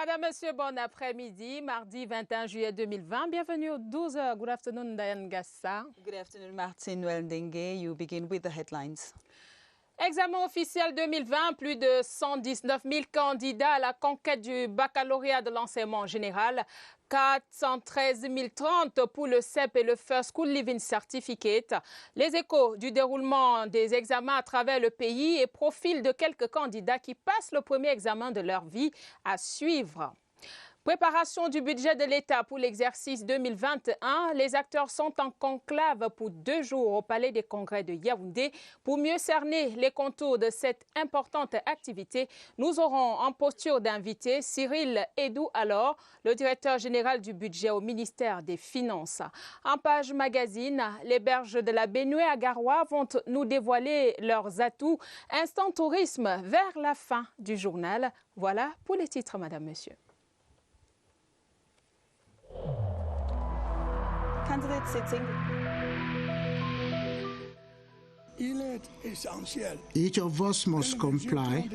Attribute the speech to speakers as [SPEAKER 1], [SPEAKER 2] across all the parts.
[SPEAKER 1] Madame, Monsieur, bon après-midi. Mardi 21 juillet 2020. Bienvenue aux 12h. Good afternoon, Diane Gassa.
[SPEAKER 2] Good afternoon, Martin Weldengue. You begin with the headlines.
[SPEAKER 1] Examen officiel 2020, plus de 119 000 candidats à la conquête du baccalauréat de l'enseignement général, 413 030 pour le CEP et le First School Living Certificate. Les échos du déroulement des examens à travers le pays et profil de quelques candidats qui passent le premier examen de leur vie à suivre. Préparation du budget de l'État pour l'exercice 2021. Les acteurs sont en conclave pour 2 jours au Palais des Congrès de Yaoundé. Pour mieux cerner les contours de cette importante activité, nous aurons en posture d'invité Cyril Edou alors, le directeur général du budget au ministère des Finances. En page magazine, les berges de la Bénoué à Garoua vont nous dévoiler leurs atouts. Instant tourisme vers la fin du journal. Voilà pour les titres, madame, monsieur.
[SPEAKER 2] Candidate sitting.
[SPEAKER 3] Each of us must comply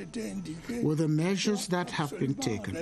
[SPEAKER 3] with the measures that have been taken.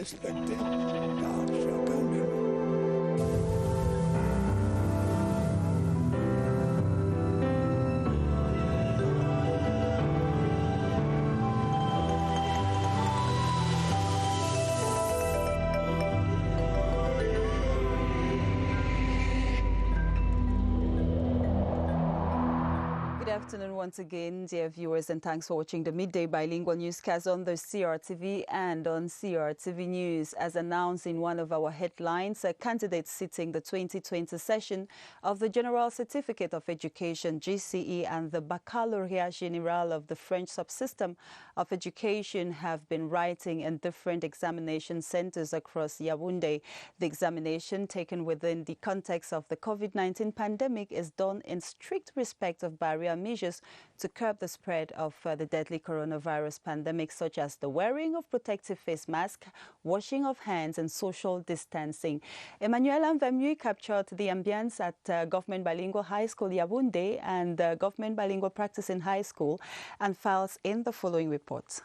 [SPEAKER 2] Good afternoon once again, dear viewers, and thanks for watching the Midday Bilingual Newscast on the CRTV and on CRTV News. As announced in one of our headlines, candidates sitting the 2020 session of the General Certificate of Education, GCE, and the Baccalauréat Général of the French Subsystem of Education have been writing in different examination centers across Yaoundé. The examination, taken within the context of the COVID-19 pandemic, is done in strict respect of barrier measures to curb the spread of the deadly coronavirus pandemic, such as the wearing of protective face masks, washing of hands, and social distancing. Emmanuel Anvemui captured the ambience at Government Bilingual High School Yaoundé and Government Bilingual Practicing High School and files in the following report.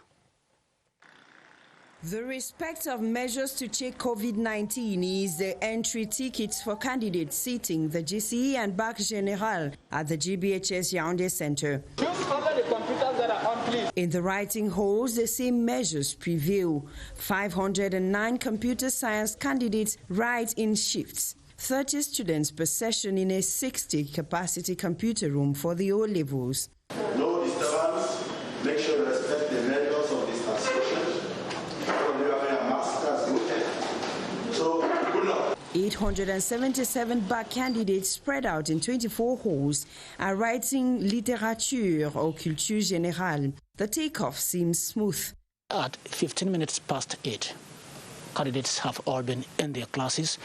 [SPEAKER 4] The respect of measures to check COVID-19 is the entry tickets for candidates seating the GCE and Bac Général at the GBHS Yaoundé Center. In the writing halls, the same measures prevail. 509 computer science candidates write in shifts. 30 students per session in a 60-capacity computer room for the O levels.
[SPEAKER 5] No disturbance. Make sure you respect the measures of distance social.
[SPEAKER 4] 877 back candidates spread out in 24 halls are writing littérature or culture générale. The takeoff seems smooth.
[SPEAKER 6] At 15 minutes past 8, candidates have all been in their classes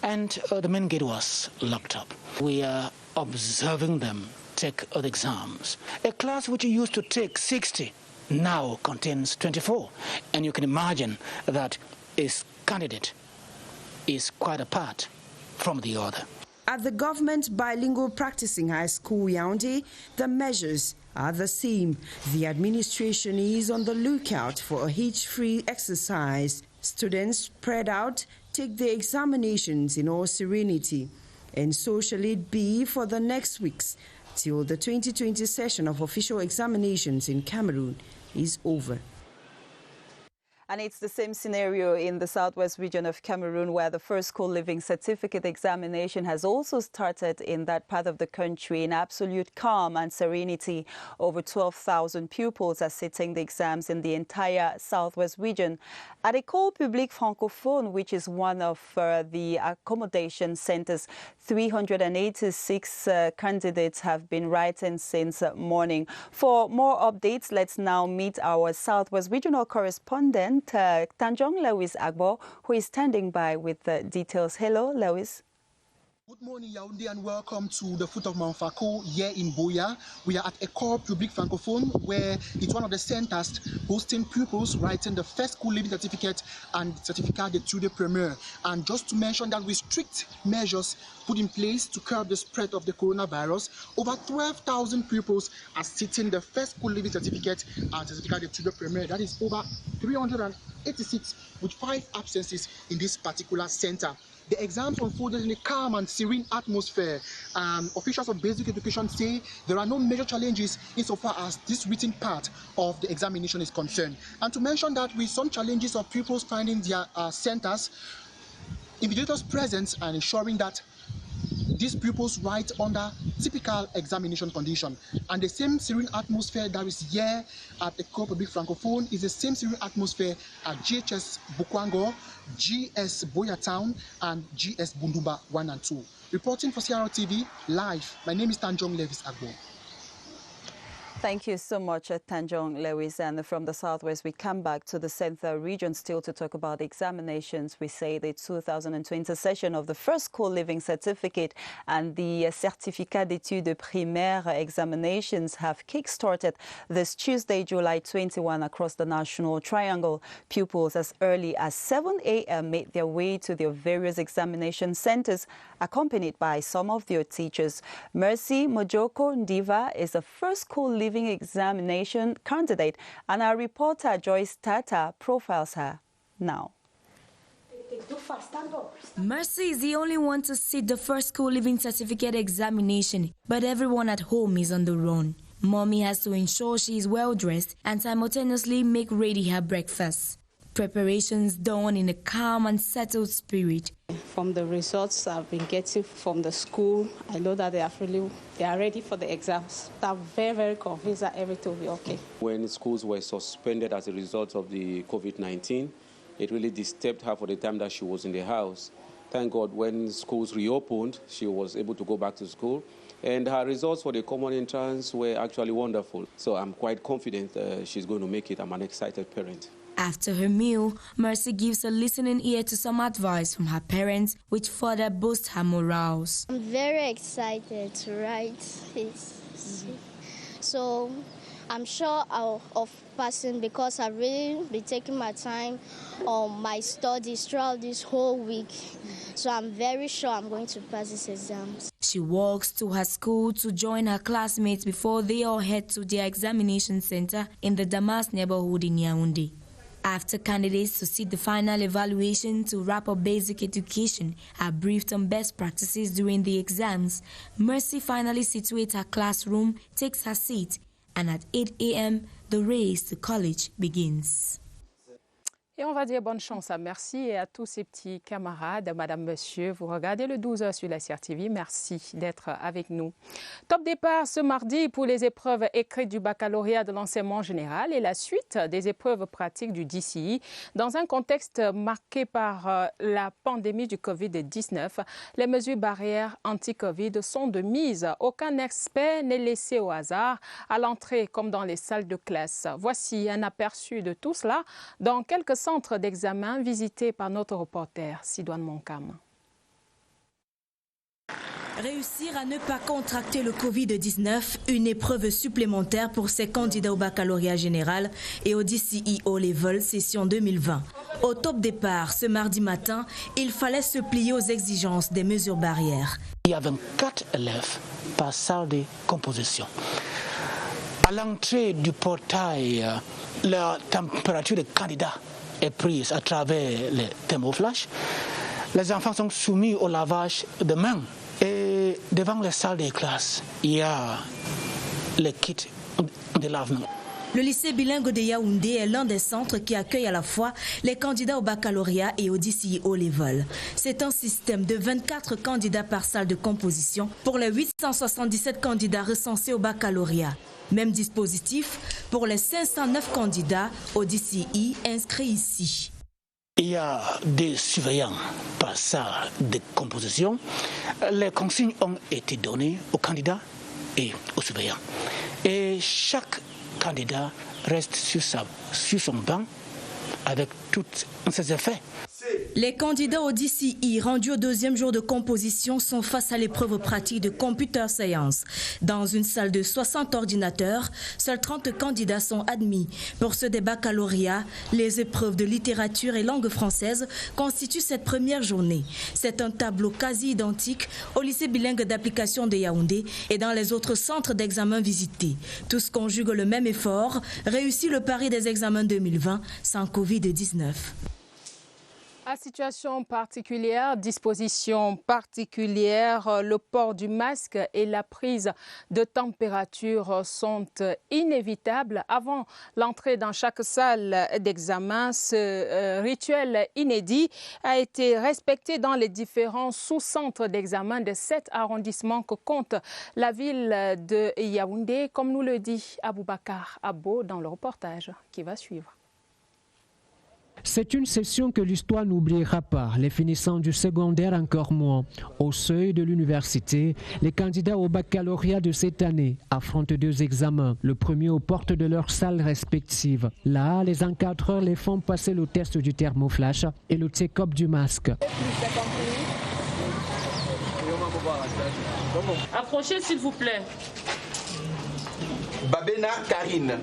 [SPEAKER 6] and the main gate was locked up. We are observing them take the exams. A class which used to take 60 now contains 24, and you can imagine that is candidate is quite apart from the other.
[SPEAKER 4] At the Government Bilingual Practicing High School Yaoundé, the measures are the same. The administration is on the lookout for a hitch-free exercise. Students spread out take their examinations in all serenity. And so shall it be for the next weeks till the 2020 session of official examinations in Cameroon is over.
[SPEAKER 2] And it's the same scenario in the southwest region of Cameroon, where the First School Living Certificate examination has also started in that part of the country in absolute calm and serenity. Over 12,000 pupils are sitting the exams in the entire southwest region. At École Publique Francophone, which is one of the accommodation centers, 386 candidates have been writing since morning. For more updates, let's now meet our southwest regional correspondent, Tanjong Lewis Agbo, who is standing by with the details. Hello, Lewis.
[SPEAKER 7] Good morning, Yaoundé, and welcome to the foot of Mount Fako here in Buea. We are at École Publique Francophone, where it's one of the centers hosting pupils writing the first school living certificate and certificate d'études primaires. And just to mention that with strict measures put in place to curb the spread of the coronavirus, over 12,000 pupils are sitting the first school living certificate and certificate d'études primaires. That is over 386 with 5 absences in this particular center. The exams unfolded in a calm and serene atmosphere. Officials of basic education say there are no major challenges insofar as this written part of the examination is concerned. And to mention that with some challenges of pupils finding their centers, invigilators present and ensuring that these pupils write under typical examination condition. And the same serene atmosphere that is here at École Publique Francophone is the same serene atmosphere at GHS Bukwango, GS Buea Town, and GS Bundumba 1 and 2. Reporting for CRTV live, my name is Tanjong Lewis Agbo.
[SPEAKER 2] Thank you so much, Tanjong Lewis. And from the Southwest, we come back to the Central region still to talk about examinations. We say the 2020 session of the first school living certificate and the Certificat d'études primaires examinations have kick-started this Tuesday, July 21, across the National Triangle. Pupils as early as 7 a.m. made their way to their various examination centers, accompanied by some of their teachers. Mercy Mojoko Ndiva is the first school living examination candidate, and our reporter Joyce Tata profiles her now.
[SPEAKER 8] Mercy is the only one to sit the first school living certificate examination, but everyone at home is on the run. Mommy has to ensure she is well dressed and simultaneously make ready her breakfast. Preparations done in a calm and settled spirit.
[SPEAKER 9] From the results I've been getting from the school, I know that they are ready for the exams. I'm very, very convinced that everything will be okay.
[SPEAKER 10] When schools were suspended as a result of the COVID-19, it really disturbed her for the time that she was in the house. Thank God when schools reopened, she was able to go back to school. And her results for the common entrance were actually wonderful. So I'm quite confident she's going to make it. I'm an excited parent.
[SPEAKER 8] After her meal, Mercy gives a listening ear to some advice from her parents, which further boosts her morals.
[SPEAKER 11] I'm very excited to write this. So I'm sure of passing because I've really been taking my time on my studies throughout this whole week. So I'm very sure I'm going to pass this exam.
[SPEAKER 8] She walks to her school to join her classmates before they all head to their examination center in the Damas neighborhood in Yaoundé. After candidates to sit the final evaluation to wrap up basic education are briefed on best practices during the exams, Mercy finally situates her classroom, takes her seat, and at 8 a.m., the race to college begins.
[SPEAKER 1] Et on va dire bonne chance à Mercy et à tous ses petits camarades. Madame, Monsieur, vous regardez le 12h sur la CRTV. Merci d'être avec nous. Top départ ce mardi pour les épreuves écrites du baccalauréat de l'enseignement général et la suite des épreuves pratiques du DCI. Dans un contexte marqué par la pandémie du Covid-19, les mesures barrières anti-Covid sont de mise. Aucun expert n'est laissé au hasard à l'entrée comme dans les salles de classe. Voici un aperçu de tout cela dans quelques centre d'examen visité par notre reporter Sidoine Moncam.
[SPEAKER 8] Réussir à ne pas contracter le Covid-19, une épreuve supplémentaire pour ces candidats au baccalauréat général et au DCI O-Level session 2020. Au top départ, ce mardi matin, il fallait se plier aux exigences des mesures barrières.
[SPEAKER 6] Il y a 24 élèves par salle de composition. À l'entrée du portail, la température des candidats est prise à travers les thermoflash. Les enfants sont soumis au lavage de mains. Et devant les salles de classe, il y a les kits de lavement.
[SPEAKER 8] Le lycée bilingue de Yaoundé est l'un des centres qui accueille à la fois les candidats au baccalauréat et au DCI O-Level. C'est un système de 24 candidats par salle de composition pour les 877 candidats recensés au baccalauréat. Même dispositif pour les 509 candidats au DCI inscrits ici.
[SPEAKER 6] Il y a des surveillants par salle de composition. Les consignes ont été données aux candidats et aux surveillants. Et chaque candidat reste sur son banc avec tous ses effets.
[SPEAKER 8] Les candidats au DCI rendus au deuxième jour de composition sont face à l'épreuve pratique de computer science. Dans une salle de 60 ordinateurs, seuls 30 candidats sont admis. Pour ceux des baccalauréats, les épreuves de littérature et langue française constituent cette première journée. C'est un tableau quasi identique au lycée bilingue d'application de Yaoundé et dans les autres centres d'examen visités. Tous conjuguent le même effort, réussir le pari des examens 2020 sans Covid-19.
[SPEAKER 1] À situation particulière, disposition particulière, le port du masque et la prise de température sont inévitables avant l'entrée dans chaque salle d'examen. Ce rituel inédit a été respecté dans les différents sous-centres d'examen de 7 arrondissements que compte la ville de Yaoundé, comme nous le dit Aboubakar Abo dans le reportage qui va suivre.
[SPEAKER 12] C'est une session que l'histoire n'oubliera pas. Les finissants du secondaire encore moins. Au seuil de l'université, les candidats au baccalauréat de cette année affrontent 2 examens. Le premier aux portes de leurs salles respectives. Là, les encadreurs les font passer le test du thermoflash et le check-up du masque.
[SPEAKER 1] Approchez s'il vous plaît.
[SPEAKER 13] Babena Karine.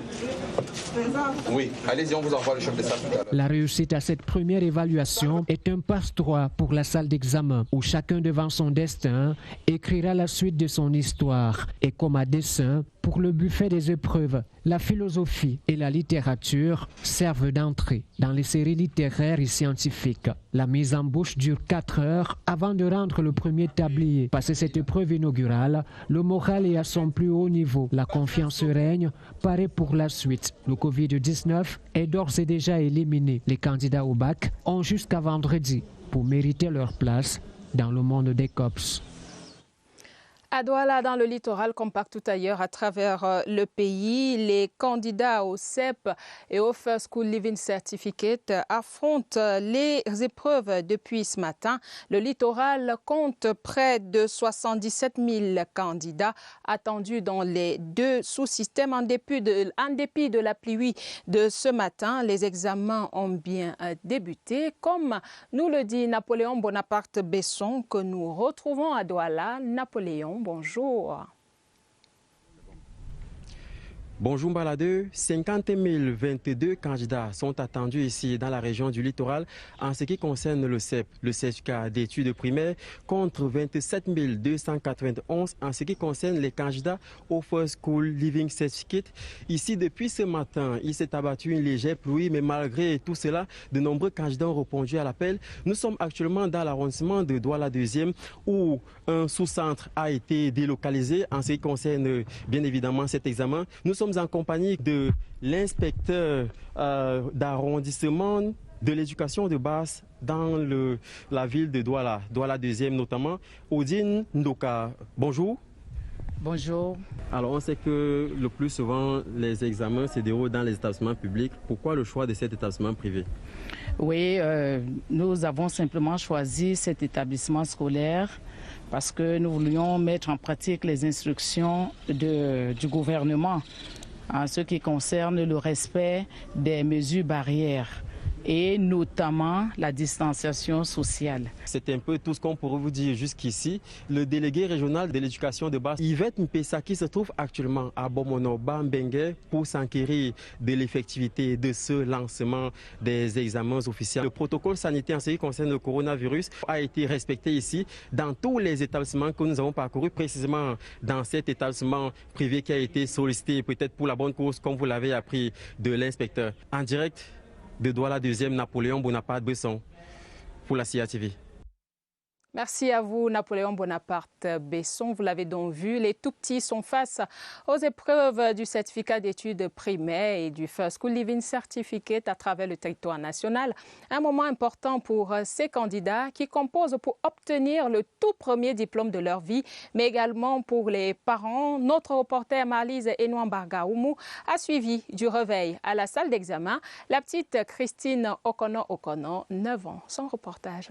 [SPEAKER 13] Oui, allez-y, on vous envoie le chef de salle tout à l'heure.
[SPEAKER 12] La réussite à cette première évaluation est un passe-droit pour la salle d'examen où chacun devant son destin écrira la suite de son histoire. Et comme à dessein, pour le buffet des épreuves, la philosophie et la littérature servent d'entrée dans les séries littéraires et scientifiques. La mise en bouche dure 4 heures avant de rendre le premier tablier. Passé cette épreuve inaugurale, le moral est à son plus haut niveau. La confiance règne, parée pour la suite. Le Covid-19 est d'ores et déjà éliminé. Les candidats au bac ont jusqu'à vendredi pour mériter leur place dans le monde des COPS.
[SPEAKER 1] À Douala, dans le littoral, comme partout ailleurs à travers le pays, les candidats au CEP et au First School Living Certificate affrontent les épreuves depuis ce matin. Le littoral compte près de 77 000 candidats attendus dans les 2 sous-systèmes. En dépit de la pluie de ce matin, les examens ont bien débuté. Comme nous le dit Napoléon Bonaparte Besson, que nous retrouvons à Douala. Napoléon, bonjour.
[SPEAKER 14] Bonjour Mbaladeu, 50 022 candidats sont attendus ici dans la région du littoral en ce qui concerne le CEP, le certificat d'études primaires, contre 27 291 en ce qui concerne les candidats au First School Living Certificate. Ici, depuis ce matin, il s'est abattu une légère pluie, mais malgré tout cela, de nombreux candidats ont répondu à l'appel. Nous sommes actuellement dans l'arrondissement de Douala 2e où un sous-centre a été délocalisé en ce qui concerne bien évidemment cet examen. Nous sommes en compagnie de l'inspecteur d'arrondissement de l'éducation de base dans la ville de Douala, Douala 2e notamment, Odine Ndoka. Bonjour.
[SPEAKER 15] Bonjour.
[SPEAKER 14] Alors on sait que le plus souvent les examens se déroulent dans les établissements publics. Pourquoi le choix de cet établissement privé?
[SPEAKER 15] Oui, nous avons simplement choisi cet établissement scolaire parce que nous voulions mettre en pratique les instructions du gouvernement en ce qui concerne le respect des mesures barrières et notamment la distanciation sociale.
[SPEAKER 14] C'est un peu tout ce qu'on pourrait vous dire jusqu'ici. Le délégué régional de l'éducation de base, Yvette Mpessa, qui se trouve actuellement à Bomono Bambengue pour s'enquérir de l'effectivité de ce lancement des examens officiels. Le protocole sanitaire en ce qui concerne le coronavirus a été respecté ici dans tous les établissements que nous avons parcourus, précisément dans cet établissement privé qui a été sollicité peut-être pour la bonne cause, comme vous l'avez appris de l'inspecteur. En direct de Douala 2e, Napoléon Bonaparte Besson pour la CIATV.
[SPEAKER 1] Merci à vous, Napoléon Bonaparte Besson. Vous l'avez donc vu, les tout-petits sont face aux épreuves du certificat d'études primaires et du First School Living Certificate à travers le territoire national. Un moment important pour ces candidats qui composent pour obtenir le tout premier diplôme de leur vie, mais également pour les parents. Notre reporter Marlise Enouambarga Oumou a suivi du réveil à la salle d'examen la petite Christine Okono, 9 ans. Son reportage.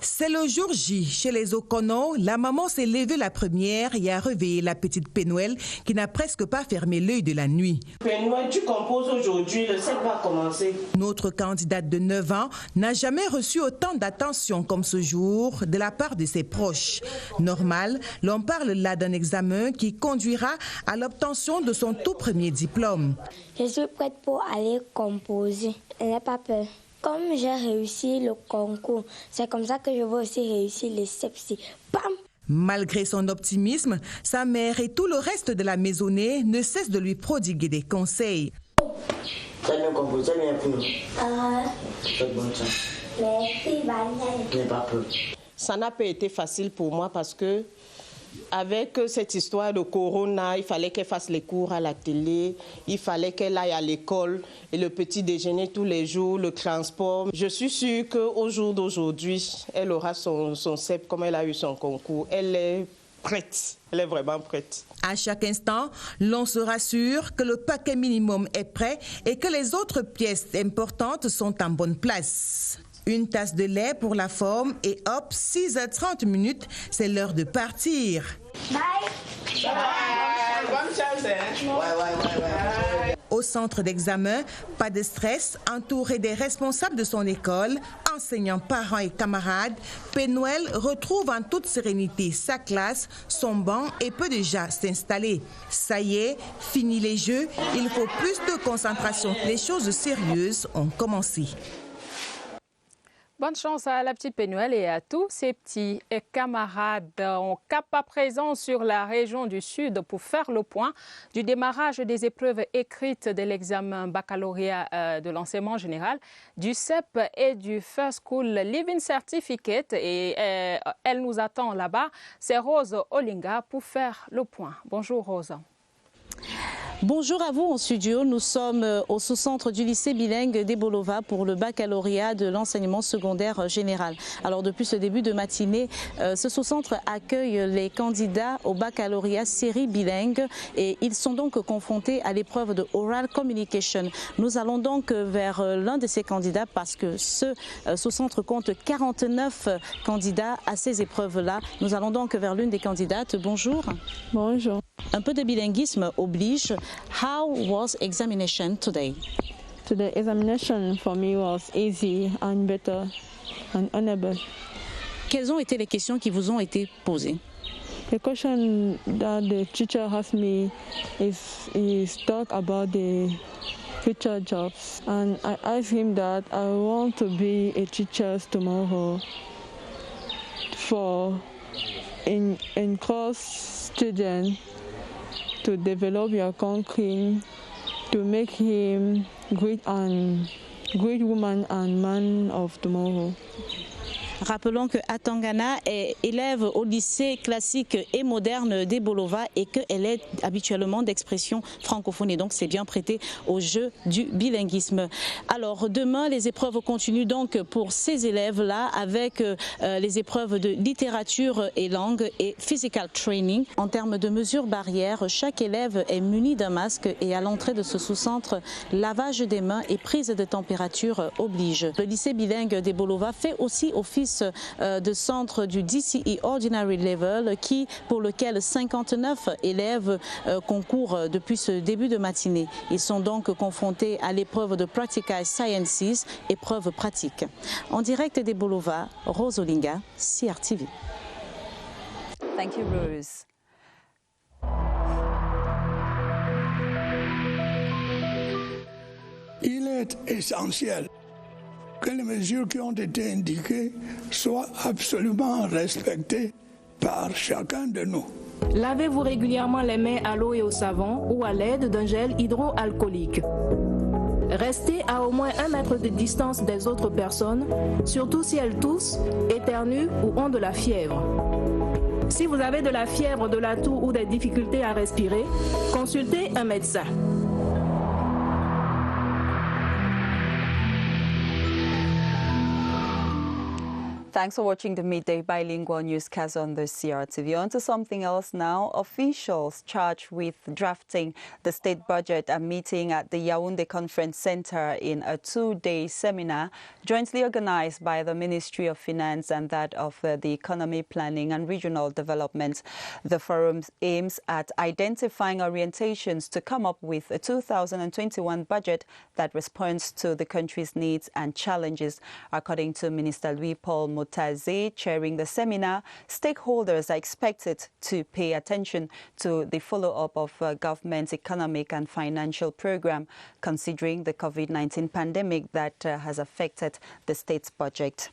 [SPEAKER 16] C'est le jour J. Chez les Okono, la maman s'est levée la première et a réveillé la petite Pénoël qui n'a presque pas fermé l'œil de la nuit.
[SPEAKER 17] Pénoël, tu composes aujourd'hui, le CEP va commencer.
[SPEAKER 16] Notre candidate de 9 ans n'a jamais reçu autant d'attention comme ce jour de la part de ses proches. Normal, l'on parle là d'un examen qui conduira à l'obtention de son tout premier diplôme.
[SPEAKER 18] Je suis prête pour aller composer. Je n'ai pas peur. Comme j'ai réussi le concours, c'est comme ça que je veux aussi réussir les CEPSI. Bam!
[SPEAKER 16] Malgré son optimisme, sa mère et tout le reste de la maisonnée ne cessent de lui prodiguer des conseils.
[SPEAKER 17] Tu as bien composé, bien pour nous.
[SPEAKER 18] Merci, Vanessa.
[SPEAKER 17] N'aie pas peur. Ça n'a pas été facile pour moi parce que avec cette histoire de corona, il fallait qu'elle fasse les cours à la télé, il fallait qu'elle aille à l'école et le petit déjeuner tous les jours, le transport. Je suis sûre qu'au jour d'aujourd'hui, elle aura son CEP comme elle a eu son concours. Elle est prête, elle est vraiment prête.
[SPEAKER 16] À chaque instant, l'on se rassure que le paquet minimum est prêt et que les autres pièces importantes sont en bonne place. Une tasse de lait pour la forme et hop, 6h30, c'est l'heure de partir.
[SPEAKER 18] Bye.
[SPEAKER 17] Bye. Bonne chance, hein?
[SPEAKER 16] Au centre d'examen, pas de stress, entouré des responsables de son école, enseignants, parents et camarades, Pénoël retrouve en toute sérénité sa classe, son banc et peut déjà s'installer. Ça y est, fini les jeux, il faut plus de concentration. Les choses sérieuses ont commencé.
[SPEAKER 1] Bonne chance à la petite Pénoël et à tous ses petits camarades. On cap à présent sur la région du Sud pour faire le point du démarrage des épreuves écrites de l'examen baccalauréat de l'enseignement général, du CEP et du First School Living Certificate. Et elle nous attend là-bas. C'est Rose Olinga pour faire le point. Bonjour Rose.
[SPEAKER 19] Bonjour à vous en studio, nous sommes au sous-centre du lycée bilingue d'Ebolova pour le baccalauréat de l'enseignement secondaire général. Alors depuis ce début de matinée, ce sous-centre accueille les candidats au baccalauréat série bilingue et ils sont donc confrontés à l'épreuve de Oral Communication. Nous allons donc vers l'un de ces candidats parce que ce sous-centre compte 49 candidats à ces épreuves-là. Nous allons donc vers l'une des candidates. Bonjour.
[SPEAKER 20] Bonjour.
[SPEAKER 19] Un peu de bilinguisme oblige. How was examination today?
[SPEAKER 20] Today examination for me was easy and better and honorable.
[SPEAKER 19] Quelles ont été les questions qui vous ont été posées?
[SPEAKER 20] The question that the teacher asked me is talk about the future jobs, and I asked him that I want to be a teacher tomorrow for encourage students to develop your country, to make him great woman and man of tomorrow.
[SPEAKER 19] Rappelons que Atangana est élève au lycée classique et moderne d'Ebolova et qu'elle est habituellement d'expression francophone et donc c'est bien prêté au jeu du bilinguisme. Alors demain, les épreuves continuent donc pour ces élèves-là avec les épreuves de littérature et langue et physical training. En termes de mesures barrières, chaque élève est muni d'un masque et à l'entrée de ce sous-centre, lavage des mains et prise de température oblige. Le lycée bilingue d'Ebolova fait aussi office de centre du DCE Ordinary Level pour lequel 59 élèves concourent depuis ce début de matinée. Ils sont donc confrontés à l'épreuve de Practical Sciences, épreuve pratique. En direct d'Ebolova, Rose Olinga, CRTV.
[SPEAKER 2] Thank you, Rose.
[SPEAKER 21] Il est essentiel que les mesures qui ont été indiquées soient absolument respectées par chacun de nous.
[SPEAKER 22] Lavez-vous régulièrement les mains à l'eau et au savon ou à l'aide d'un gel hydroalcoolique. Restez à au moins 1 mètre de distance des autres personnes, surtout si elles toussent, éternuent ou ont de la fièvre. Si vous avez de la fièvre, de la toux ou des difficultés à respirer, consultez un médecin.
[SPEAKER 2] Thanks for watching the Midday Bilingual Newscast on the CRTV. On to something else now. Officials charged with drafting the state budget are meeting at the Yaoundé Conference Center in a two-day seminar jointly organized by the Ministry of Finance and that of the Economy, Planning and Regional Development. The forum aims at identifying orientations to come up with a 2021 budget that responds to the country's needs and challenges. According to Minister Louis-Paul Motaze, chairing the seminar, stakeholders are expected to pay attention to the follow-up of government's economic and financial program, considering the COVID-19 pandemic that has affected the state's budget.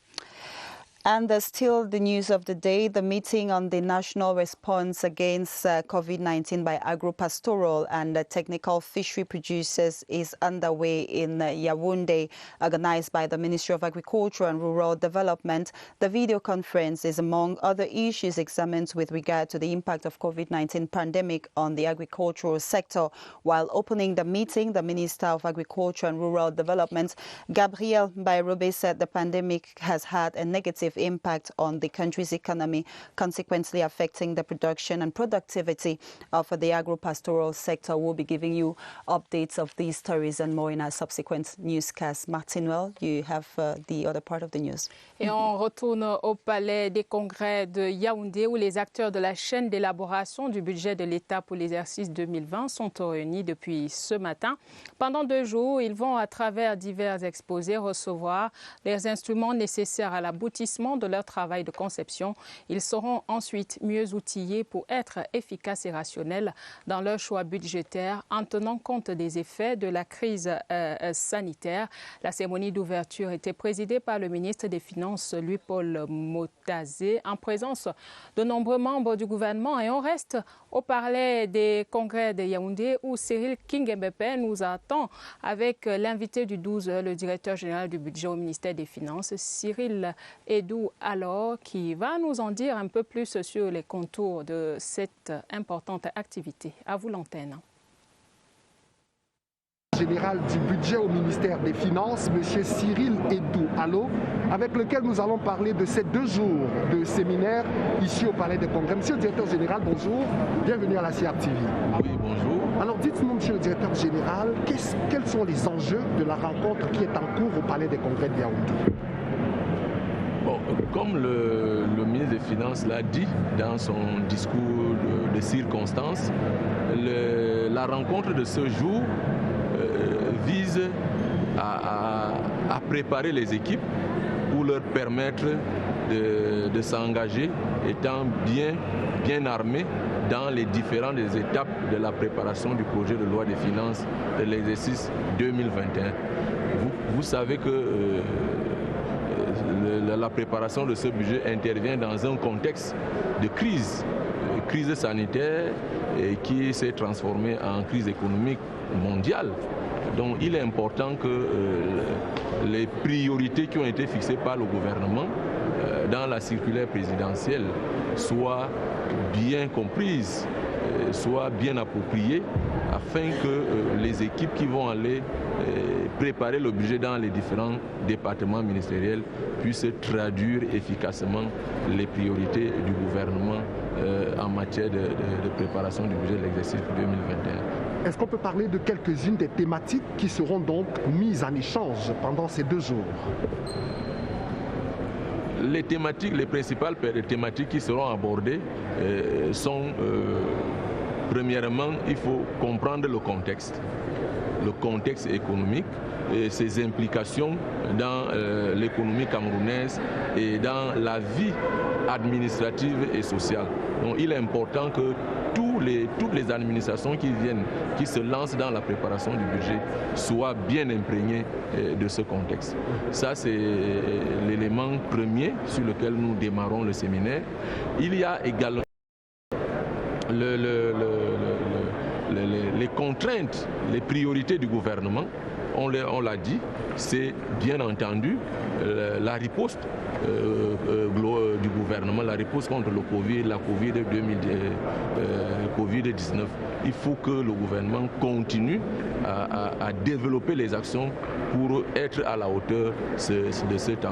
[SPEAKER 2] And still the news of the day, the meeting on the national response against COVID-19 by agro-pastoral and technical fishery producers is underway in Yaoundé, organized by the Ministry of Agriculture and Rural Development. The video conference is among other issues examined with regard to the impact of COVID-19 pandemic on the agricultural sector. While opening the meeting, the Minister of Agriculture and Rural Development, Gabriel Bayrobe, said the pandemic has had a negative impact on the country's economy, consequently affecting the production and productivity of the agro-pastoral sector. We'll be giving you updates of these stories and more in our subsequent newscasts. Martinuel, you have the other part of the news.
[SPEAKER 1] Et on retourne au Palais des Congrès de Yaoundé où les acteurs de la chaîne d'élaboration du budget de l'État pour l'exercice 2020 sont réunis depuis ce matin. Pendant 2 jours, ils vont à travers divers exposés recevoir les instruments nécessaires à l'aboutissement de leur travail de conception. Ils seront ensuite mieux outillés pour être efficaces et rationnels dans leur choix budgétaire en tenant compte des effets de la crise sanitaire. La cérémonie d'ouverture était présidée par le ministre des Finances, Louis-Paul Motaze, en présence de nombreux membres du gouvernement. Et on reste au Palais des Congrès de Yaoundé où Cyril Kingembepe nous attend avec l'invité du 12h, le directeur général du budget au ministère des Finances, Cyril Edou alors, qui va nous en dire un peu plus sur les contours de cette importante activité. À vous l'antenne.
[SPEAKER 3] Général du budget au ministère des Finances, M. Cyril Edou Allo, avec lequel nous allons parler de ces 2 jours de séminaire ici au Palais des Congrès. Monsieur le directeur général, bonjour, bienvenue à la CRTV.
[SPEAKER 5] Oui, bonjour.
[SPEAKER 3] Alors dites-nous, monsieur le directeur général, quels sont les enjeux de la rencontre qui est en cours au Palais des Congrès de Yaoundé?
[SPEAKER 5] Bon, comme le ministre des Finances l'a dit dans son discours de circonstance, la rencontre de ce jour vise à préparer les équipes pour leur permettre de s'engager étant bien armés dans les différentes étapes de la préparation du projet de loi des finances de l'exercice 2021. Vous savez que la préparation de ce budget intervient dans un contexte de crise sanitaire qui s'est transformée en crise économique mondiale. Donc il est important que les priorités qui ont été fixées par le gouvernement dans la circulaire présidentielle soient bien comprises, soient bien appropriées, afin que les équipes qui vont aller préparer le budget dans les différents départements ministériels puissent traduire efficacement les priorités du gouvernement en matière de préparation du budget de l'exercice 2021.
[SPEAKER 3] Est-ce qu'on peut parler de quelques-unes des thématiques qui seront donc mises en échange pendant ces 2 jours?
[SPEAKER 5] Les principales thématiques qui seront abordées sont, premièrement, il faut comprendre le contexte économique et ses implications dans l'économie camerounaise et dans la vie administrative et sociale. Donc il est important que toutes les administrations qui se lancent dans la préparation du budget soient bien imprégnées de ce contexte. Ça, c'est l'élément premier sur lequel nous démarrons le séminaire. Il y a également les contraintes, les priorités du gouvernement. on l'a dit, c'est bien entendu la riposte du gouvernement, la riposte contre le Covid, la Covid-19. Il faut que le gouvernement continue à développer les actions pour être à la hauteur de cet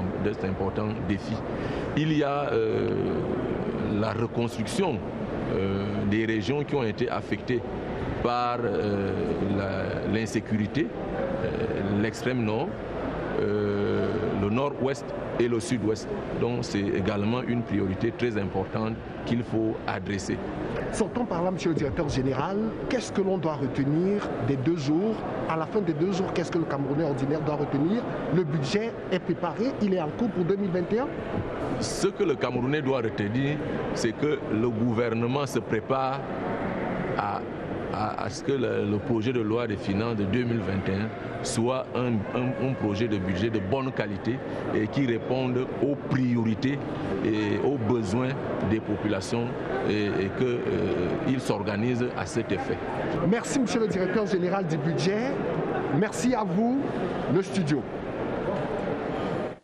[SPEAKER 5] important défi. Il y a la reconstruction des régions qui ont été affectées par l'insécurité, l'extrême nord, le nord-ouest et le sud-ouest. Donc c'est également une priorité très importante qu'il faut adresser.
[SPEAKER 3] Sortons par là, monsieur le directeur général, qu'est-ce que l'on doit retenir des 2 jours? À la fin des 2 jours, qu'est-ce que le Camerounais ordinaire doit retenir? Le budget est préparé, il est en cours pour 2021?
[SPEAKER 5] Ce que le Camerounais doit retenir, c'est que le gouvernement se prépare à ce que le projet de loi des finances de 2021 soit un projet de budget de bonne qualité et qui réponde aux priorités et aux besoins des populations et qu'il s'organise à cet effet.
[SPEAKER 3] Merci, monsieur le directeur général du budget. Merci à vous, le studio.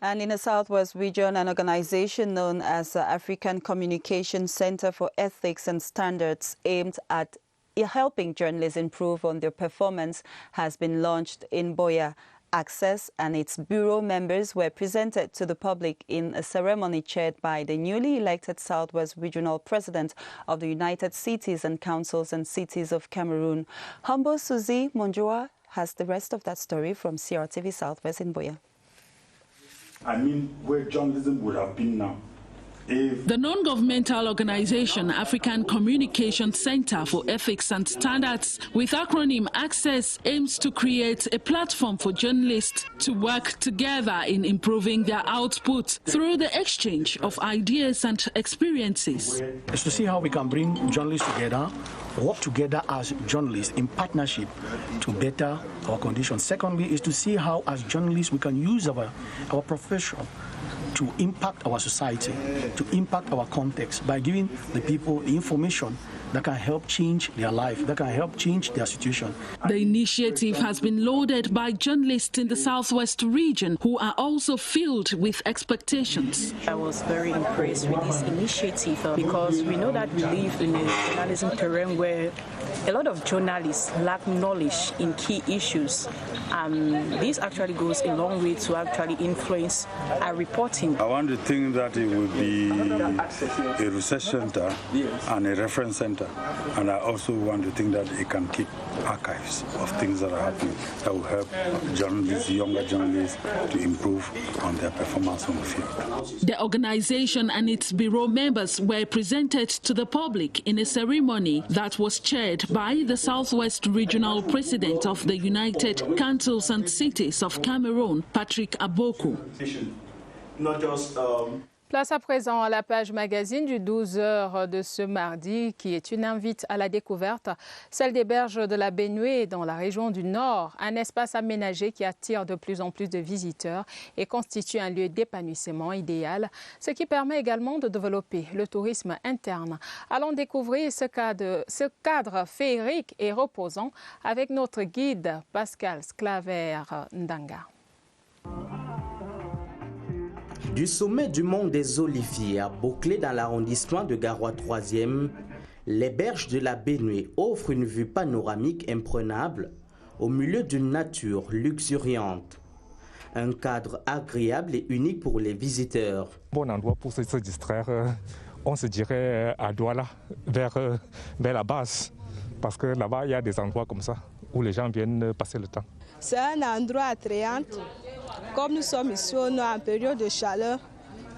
[SPEAKER 2] And in the Southwest region, an organization known as the African Communication Center for Ethics and Standards aimed at helping journalists improve on their performance has been launched in Buea. Access and its bureau members were presented to the public in a ceremony chaired by the newly elected Southwest Regional President of the United Cities and Councils and Cities of Cameroon. Humble Suzy Monjoa has the rest of that story from CRTV Southwest in Buea.
[SPEAKER 4] I mean, where journalism would have been now.
[SPEAKER 7] The non-governmental organization African Communication Center for Ethics and Standards, with acronym ACCESS, aims to create a platform for journalists to work together in improving their output through the exchange of ideas and experiences.
[SPEAKER 23] It's to see how we can bring journalists together, work together as journalists in partnership to better our conditions. Secondly, is to see how as journalists we can use our profession to impact our society, to impact our context by giving the people the information that can help change their life, that can help change their situation.
[SPEAKER 7] The initiative has been lauded by journalists in the Southwest region who are also filled with expectations.
[SPEAKER 24] I was very impressed with this initiative because we know that we live in a journalism terrain where a lot of journalists lack knowledge in key issues. This actually goes a long way to actually influence our reporting.
[SPEAKER 4] I want to think that it will be a research center and a reference center. And I also want to think that it can keep archives of things that are happening that will help journalists, younger journalists, to improve on their performance on the field.
[SPEAKER 7] The organization and its bureau members were presented to the public in a ceremony that was chaired by the Southwest Regional President of the United Councils and Cities of Cameroon, Patrick Aboku.
[SPEAKER 4] Not just
[SPEAKER 1] Place à présent à la page magazine du 12h de ce mardi, qui est une invite à la découverte, celle des berges de la Benue dans la région du Nord, un espace aménagé qui attire de plus en plus de visiteurs et constitue un lieu d'épanouissement idéal, ce qui permet également de développer le tourisme interne. Allons découvrir ce cadre féerique et reposant avec notre guide Pascal Sclaver-Ndanga.
[SPEAKER 25] Du sommet du mont des Oliviers à Bouclé dans l'arrondissement de Garoua 3e, les berges de la Benue offrent une vue panoramique imprenable au milieu d'une nature luxuriante. Un cadre agréable et unique pour les visiteurs.
[SPEAKER 26] Bon endroit pour se distraire, on se dirait à Douala, vers la base, parce que là-bas il y a des endroits comme ça où les gens viennent passer le temps.
[SPEAKER 27] C'est un endroit attrayant. Comme nous sommes ici au nord en période de chaleur,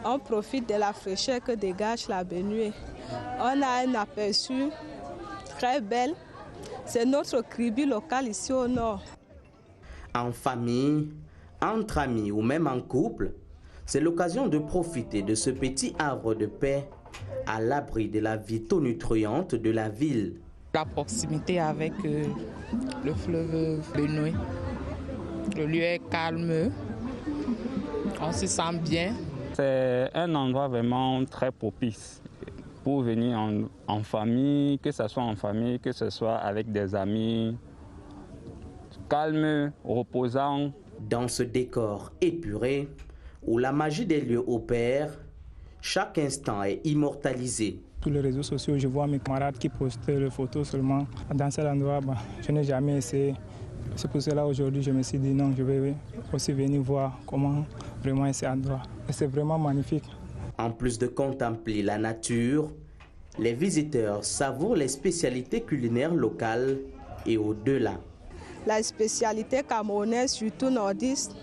[SPEAKER 27] on profite de la fraîcheur que dégage la Benue. On a un aperçu très bel. C'est notre cribi local ici au nord.
[SPEAKER 25] En famille, entre amis ou même en couple, c'est l'occasion de profiter de ce petit havre de paix à l'abri de la vie tonitruante de la ville.
[SPEAKER 28] La proximité avec le fleuve Benue. Le lieu est calme, on se sent bien.
[SPEAKER 29] C'est un endroit vraiment très propice pour venir en famille, que ce soit en famille, que ce soit avec des amis. calme, reposant.
[SPEAKER 25] Dans ce décor épuré, où la magie des lieux opère, chaque instant est immortalisé.
[SPEAKER 6] Tous les réseaux sociaux, je vois mes camarades qui postent les photos seulement. Dans cet endroit, je n'ai jamais essayé. C'est pour cela aujourd'hui je me suis dit non, je vais aussi venir voir comment vraiment est cet endroit. Et c'est vraiment magnifique.
[SPEAKER 25] En plus de contempler la nature, les visiteurs savourent les spécialités culinaires locales et au-delà.
[SPEAKER 27] La spécialité camerounaise, surtout nordiste,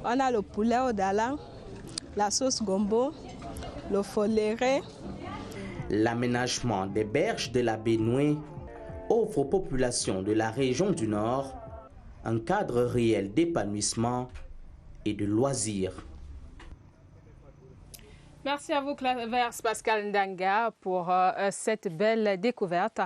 [SPEAKER 27] on a le poulet au dala, la sauce gombo, le foléré.
[SPEAKER 25] L'aménagement des berges de la Bénoué offre aux populations de la région du Nord un cadre réel d'épanouissement et de loisirs.
[SPEAKER 1] Merci à vous, Clavers Pascal Ndanga, pour cette belle découverte.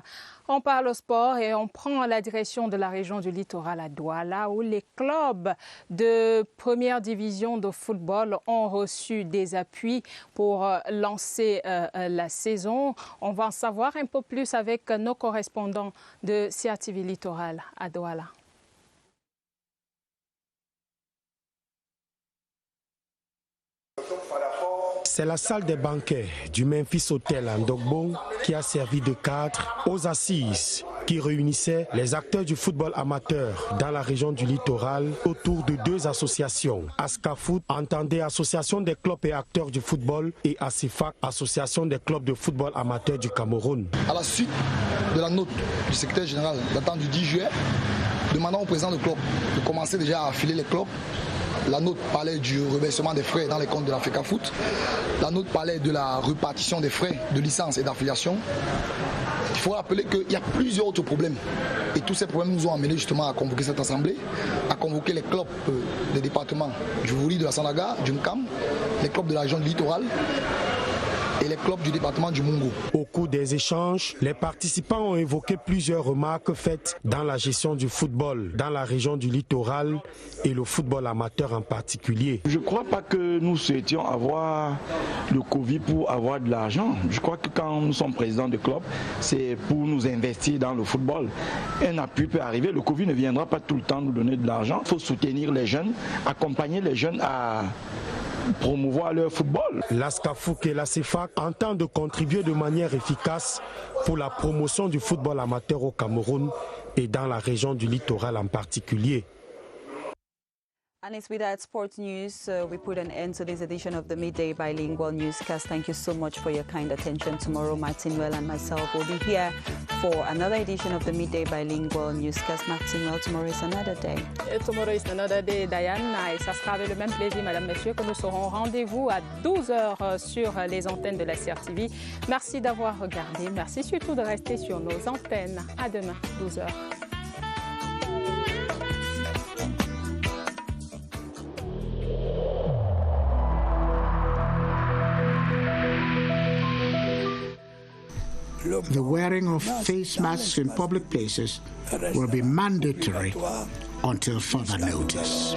[SPEAKER 1] On parle au sport et on prend la direction de la région du littoral à Douala, où les clubs de première division de football ont reçu des appuis pour lancer la saison. On va en savoir un peu plus avec nos correspondants de CRTV Littoral à Douala.
[SPEAKER 8] C'est la salle des banquets du Memphis Hotel en Ndogbo qui a servi de cadre aux assises qui réunissaient les acteurs du football amateur dans la région du littoral autour de deux associations. ASCAFoot, entendez Association des clubs et acteurs du football, et ASIFAC, Association des clubs de football amateur du Cameroun.
[SPEAKER 9] À la suite de la note du secrétaire général datant du 10 juillet, demandant au président de club de commencer déjà à affiler les clubs. La note parlait du reversement des frais dans les comptes de l'Africa Foot. La note parlait de la répartition des frais de licence et d'affiliation. Il faut rappeler qu'il y a plusieurs autres problèmes. Et tous ces problèmes nous ont amené justement à convoquer cette assemblée, à convoquer les clubs des départements du Wouri, de la Sanaga, du Nkam, les clubs de la région du littoral et les clubs du département du Mungo.
[SPEAKER 8] Au cours des échanges, les participants ont évoqué plusieurs remarques faites dans la gestion du football dans la région du littoral et le football amateur en particulier.
[SPEAKER 10] Je ne crois pas que nous souhaitions avoir le Covid pour avoir de l'argent. Je crois que quand nous sommes présidents de club, c'est pour nous investir dans le football. Un appui peut arriver, le Covid ne viendra pas tout le temps nous donner de l'argent. Il faut soutenir les jeunes, accompagner les jeunes à promouvoir leur football.
[SPEAKER 8] L'ASCAFoot et la CFAC entendent contribuer de manière efficace pour la promotion du football amateur au Cameroun et dans la région du littoral en particulier.
[SPEAKER 2] And it's with that sports news, we put an end to this edition of the Midday Bilingual Newscast. Thank you so much for your kind attention. Tomorrow, Martinwell and myself will be here for another edition of the Midday Bilingual Newscast. Martinwell, tomorrow is another day.
[SPEAKER 1] Tomorrow is another day, Diane. Et ça sera avec le même plaisir, Madame, Monsieur, que nous serons rendez-vous à 12h sur les antennes de la CRTV. Merci d'avoir regardé. Merci surtout de rester sur nos antennes. À demain, 12h.
[SPEAKER 11] The wearing of face masks in public places will be mandatory until further notice.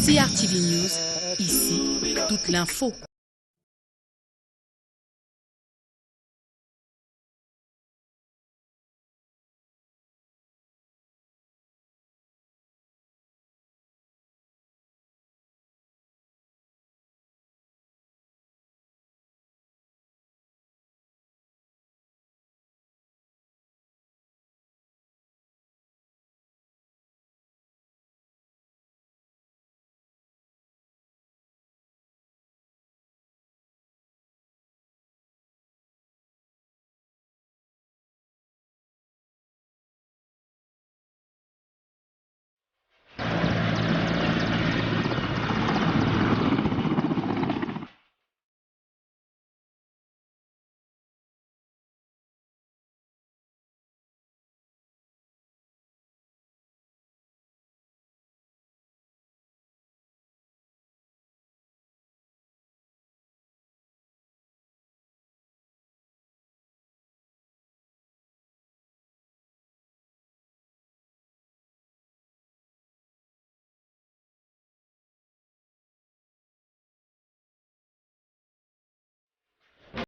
[SPEAKER 12] CRTV News, ici, toute l'info.